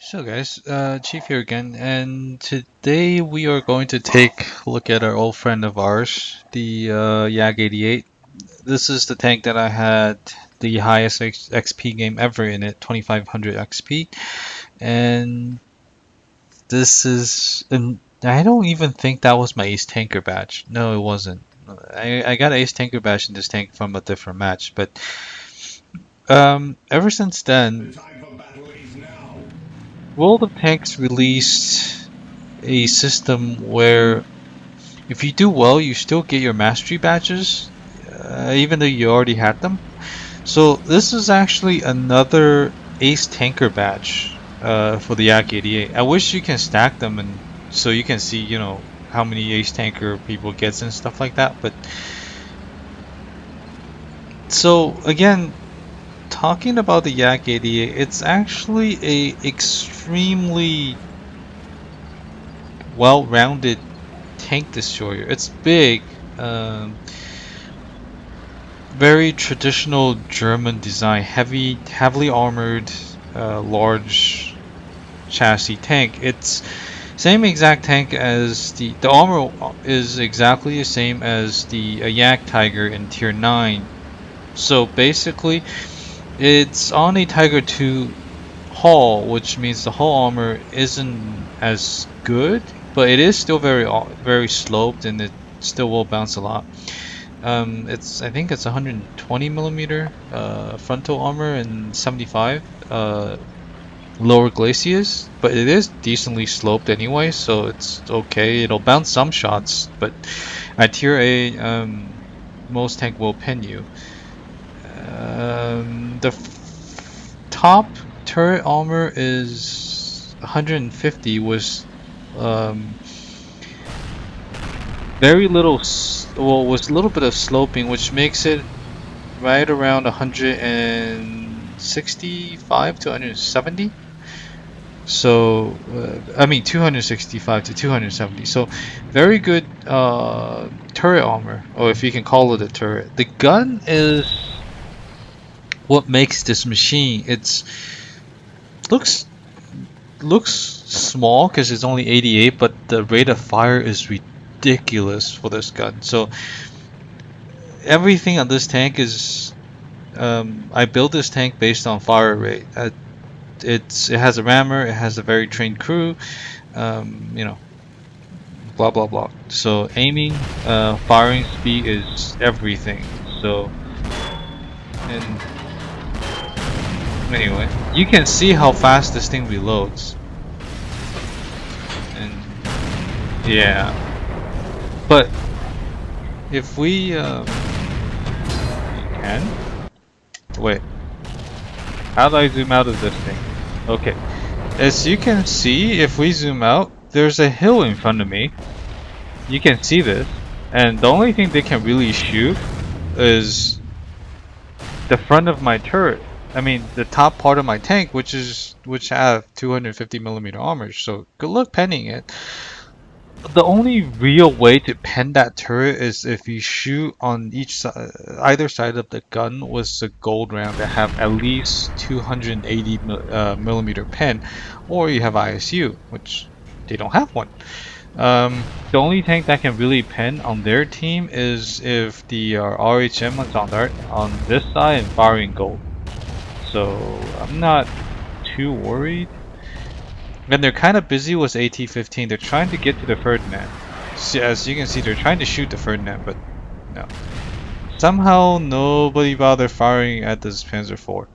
So guys, Chief here again, and today we are going to take a look at our old friend of ours, the YAG-88. This is the tank that I had the highest XP game ever in it, 2500 XP, and this is, and I don't even think that was my Ace Tanker badge. No, it wasn't. I got an Ace Tanker badge in this tank from a different match, but ever since then, World of Tanks released a system where if you do well, you still get your mastery badges, even though you already had them. So this is actually another Ace Tanker badge for the Yak-88. I wish you can stack them and so you can see, how many Ace Tanker people gets and stuff like that. But so again, talking about the Yak-88, it's actually a extremely well-rounded tank destroyer. It's big, very traditional German design, heavily armored, large chassis tank. It's same exact tank as the armor is exactly the same as the Yak Tiger in Tier 9. So basically, it's on a Tiger 2 hull, which means the hull armor isn't as good, but it is still very sloped and it still will bounce a lot. I think it's 120 millimeter frontal armor and 75 lower glacis, but it is decently sloped anyway, so it's okay. It'll bounce some shots, but at tier A, most tank will pin you. The top turret armor is 150 was very little, well, was a little bit of sloping, which makes it right around 165 to 170. So I mean 265 to 270. So very good turret armor, or if you can call it a turret. The gun is what makes this machine. It's looks small because it's only 88, but the rate of fire is ridiculous for this gun. So everything on this tank is I built this tank based on fire rate. It has a rammer, it has a very trained crew, blah blah blah. So aiming, firing speed is everything. So and anyway, you can see how fast this thing reloads. And yeah, but if we can wait, how do I zoom out of this thing? Okay, as you can see, if we zoom out, there's a hill in front of me. You can see this, and the only thing they can really shoot is the front of my turret. I mean, the top part of my tank, which have 250 millimeter armor. So good luck penning it. The only real way to pen that turret is if you shoot on either side of the gun with a gold round that have at least 280 millimeter pen, or you have ISU, which they don't have one. The only tank that can really pen on their team is if the RHM is on this side and firing gold. So I'm not too worried. And they're kind of busy with AT-15. They're trying to get to the Ferdinand. See, as you can see, they're trying to shoot the Ferdinand, but no. Somehow nobody bothered firing at this Panzer IV.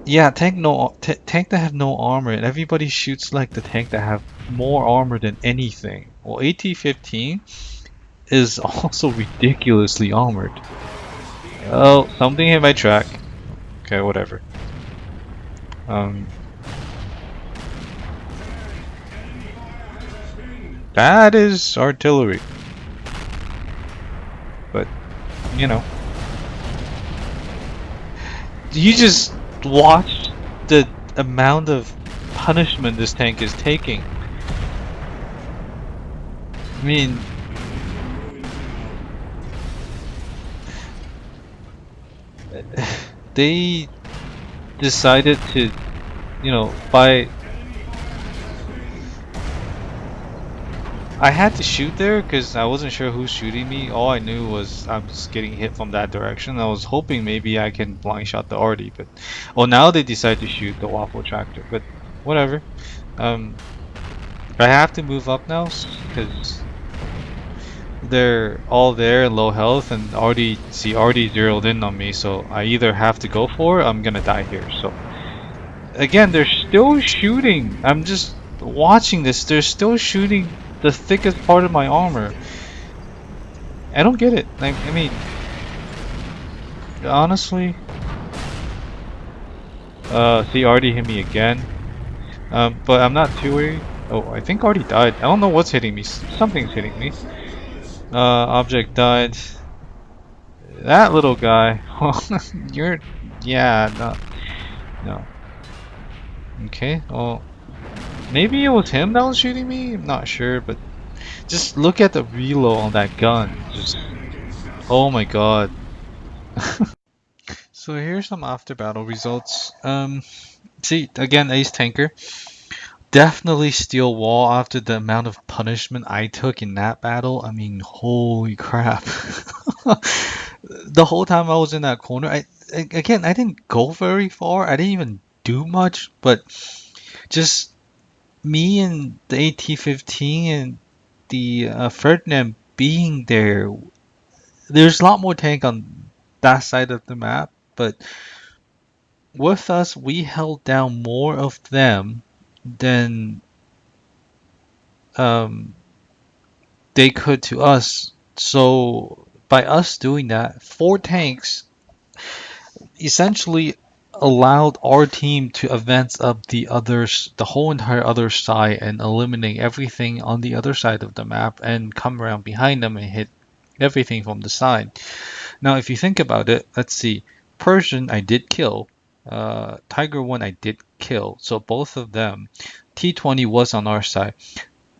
Yeah, tank that have no armor, and everybody shoots like the tank that have more armor than anything. Well, AT-15 is also ridiculously armored. Oh, something hit my track. Okay, whatever. That is artillery. But, you just watch the amount of punishment this tank is taking. I mean, they decided to you know, by I had to shoot there because I wasn't sure who's shooting me. All I knew was I was getting hit from that direction. I was hoping maybe I can blind shot the Artie, but well, now they decide to shoot the waffle tractor. But whatever. Um, I have to move up now because they're all there in low health, and already zeroed in on me. So I either have to go for it, or I'm gonna die here. So again, they're still shooting. I'm just watching this. They're still shooting the thickest part of my armor. I don't get it. I mean, honestly, see, already hit me again. But I'm not too worried. Oh, I think already died. I don't know what's hitting me. Something's hitting me. Object died. That little guy. You're, yeah, no, no. Okay, well, maybe it was him that was shooting me. I'm not sure, but just look at the reload on that gun. Just, oh my god. So here's some after battle results. See, again, Ace Tanker. Definitely steel wall after the amount of punishment I took in that battle. I mean, holy crap. The whole time I was in that corner, again, I didn't go very far. I didn't even do much, but just me and the AT-15 and the Ferdinand being there. There's a lot more tank on that side of the map, but with us, we held down more of them than um, they could to us. So by us doing that, four tanks essentially allowed our team to advance up the others, the whole entire other side, and eliminate everything on the other side of the map and come around behind them and hit everything from the side. Now, if you think about it, let's see. Persian, I did kill. Tiger 1, I did kill. So both of them. T20 was on our side.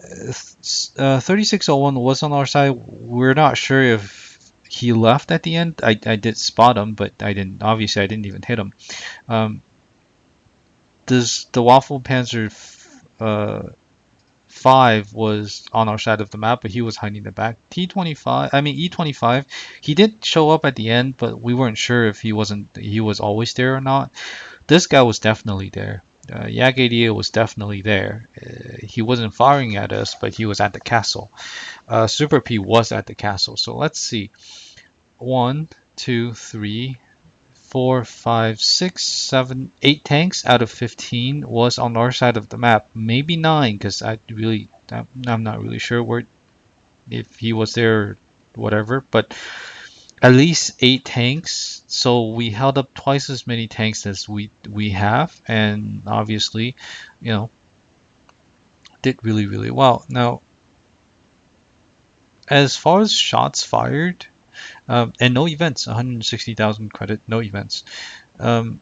3601 was on our side. We're not sure if he left at the end. I did spot him, but I didn't. Obviously, I didn't even hit him. Um, this the Waffle Panzer 5 was on our side of the map, but he was hiding in the back. T25, I mean E25, he did show up at the end, but we weren't sure if he was always there or not. This guy was definitely there. Yak 88 was definitely there. He wasn't firing at us, but he was at the castle. Super P was at the castle. So let's see. 1, 2, 3, 4, 5, 6, 7, 8 tanks out of 15 was on our side of the map. Maybe 9, because I'm not really sure where if he was there or whatever. But at least 8 tanks. So we held up twice as many tanks as we have, and obviously, you know, did really well. Now, as far as shots fired, and no events, 160,000 credit, no events. Um,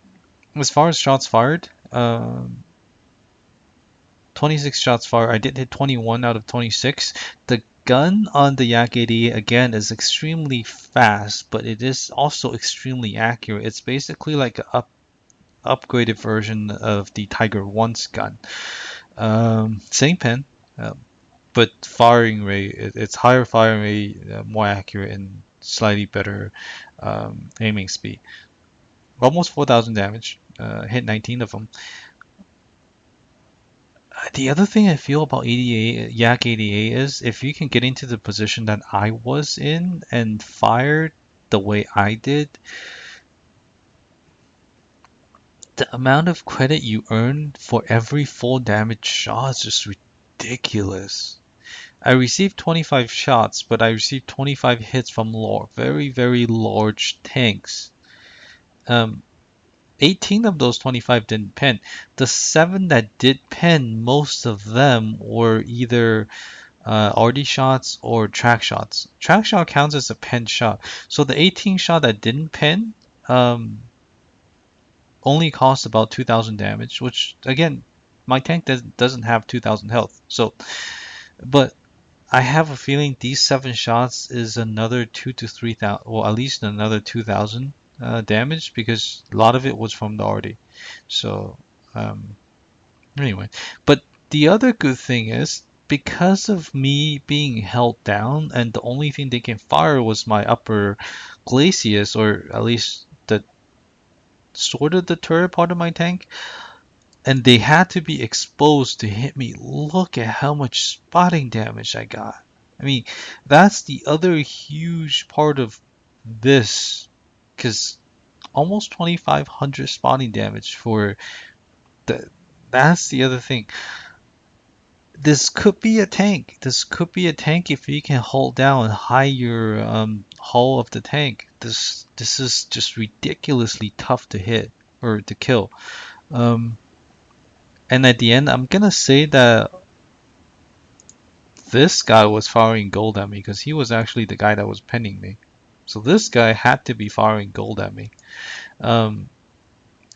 as far as shots fired, 26 shots fired. I did hit 21 out of 26. The gun on the Yak 88 again is extremely fast, but it is also extremely accurate. It's basically like an upgraded version of the Tiger 1's gun. Same pen, uh, but firing rate, it's higher firing rate, more accurate, and slightly better aiming speed. Almost 4,000 damage, hit 19 of them. The other thing I feel about 88, Yak 88 is if you can get into the position that I was in and fire the way I did, the amount of credit you earn for every full damage shot is just ridiculous. I received 25 shots, but I received 25 hits from very large tanks. Um, 18 of those 25 didn't pen. The 7 that did pen, most of them were either RD shots or track shots. Track shot counts as a pen shot. So the 18 shot that didn't pen only cost about 2,000 damage, which again, my tank doesn't have 2,000 health. So, but I have a feeling these 7 shots is another 2 to 3,000, well, at least another 2,000 damage because a lot of it was from the RD. So Um, anyway, but the other good thing is because of me being held down, and the only thing they can fire was my upper glacis, or at least the sort of the turret part of my tank, and they had to be exposed to hit me. Look at how much spotting damage I got. I mean, that's the other huge part of this, because almost 2,500 spotting damage for the. That's the other thing. This could be a tank. This could be a tank if you can hold down higher hull of the tank. This is just ridiculously tough to hit or to kill. Um, and at the end, I'm gonna say that this guy was firing gold at me because he was actually the guy that was pinning me. So this guy had to be firing gold at me. Um,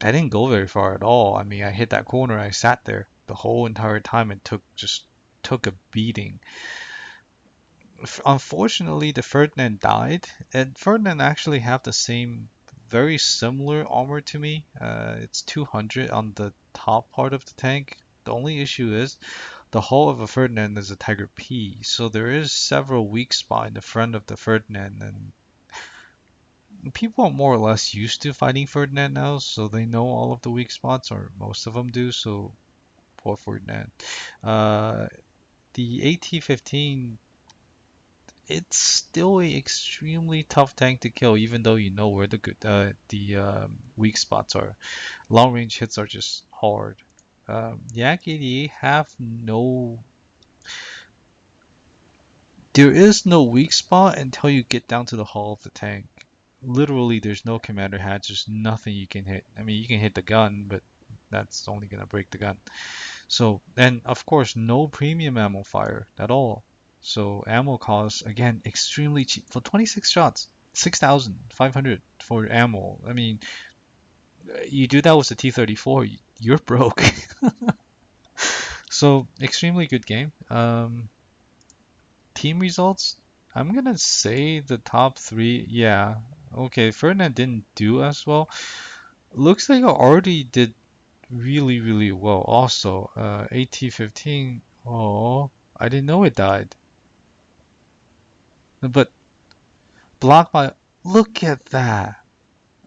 I didn't go very far at all. I mean, I hit that corner, I sat there the whole entire time and took a beating. Unfortunately, the Ferdinand died, and Ferdinand actually have the same, very similar armor to me. It's 200 on the top part of the tank. The only issue is the hull of a Ferdinand is a Tiger P, so there is several weak spot in the front of the Ferdinand, and people are more or less used to fighting Ferdinand now, so they know all of the weak spots, or most of them do. So poor Ferdinand. Uh, the AT-15, it's still a extremely tough tank to kill, even though you know where the weak spots are. Long range hits are just hard. Yak 88 have no. There is no weak spot until you get down to the hull of the tank. Literally, there's no commander hatch. There's nothing you can hit. I mean, you can hit the gun, but that's only gonna break the gun. So, and of course, no premium ammo fire at all. So ammo costs again extremely cheap for 26 shots, 6,500 for ammo. I mean, you do that with the T-34, you're broke. So extremely good game. Team results, I'm gonna say the top three. Yeah, okay. Ferdinand didn't do as well. Looks like I already did really well. Also, AT-15. Oh, I didn't know it died. But blocked by. Look at that.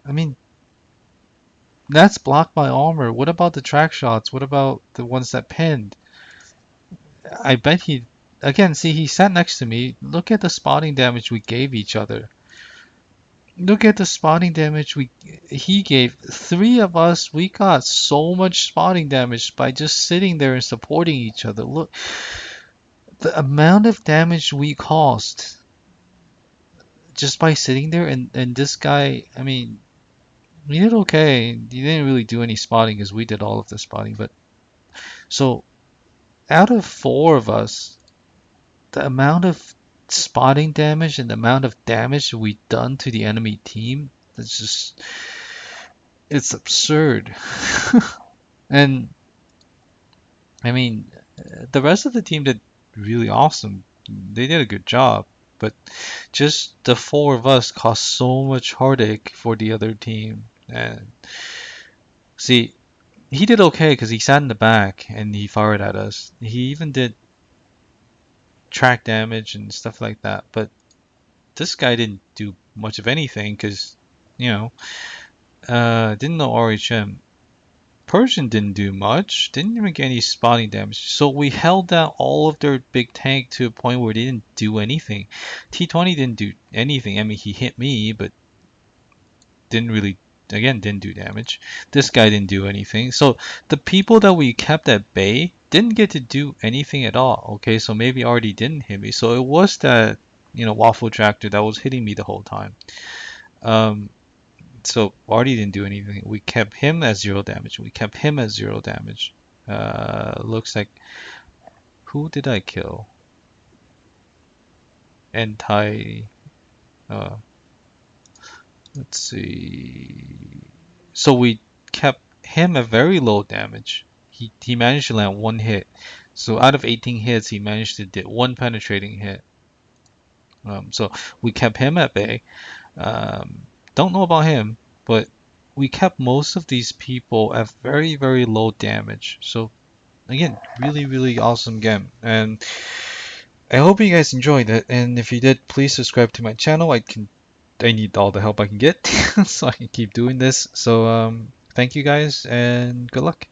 I mean, that's blocked by armor. What about the track shots? What about the ones that pinned? I bet he. Again, see, he sat next to me. Look at the spotting damage we gave each other. Look at the spotting damage he gave. Three of us, we got so much spotting damage by just sitting there and supporting each other. Look, the amount of damage we caused just by sitting there, and this guy, I mean, we did okay. He didn't really do any spotting because we did all of the spotting. But so out of four of us, the amount of spotting damage and the amount of damage we done to the enemy team, it's absurd. And I mean, the rest of the team did really awesome. They did a good job, but just the four of us caused so much heartache for the other team. And see, he did okay because he sat in the back and he fired at us. He even did track damage and stuff like that. But this guy didn't do much of anything because, you know, didn't know RHM. Persian didn't do much, didn't even get any spotting damage. So we held down all of their big tank to a point where they didn't do anything. T20 didn't do anything. I mean, he hit me, but didn't really, again, didn't do damage. This guy didn't do anything. So the people that we kept at bay didn't get to do anything at all. Okay, so maybe already didn't hit me. So it was that, waffle tractor that was hitting me the whole time. So Artie didn't do anything. We kept him at 0 damage. We kept him at 0 damage. Looks like, who did I kill? Anti. Uh, let's see. So we kept him at very low damage. He managed to land 1 hit. So out of 18 hits, he managed to get 1 penetrating hit. So we kept him at bay. Don't know about him, but we kept most of these people at very, very low damage. So again, really, really awesome game. And I hope you guys enjoyed it. And if you did, please subscribe to my channel. I need all the help I can get so I can keep doing this. So thank you guys and good luck.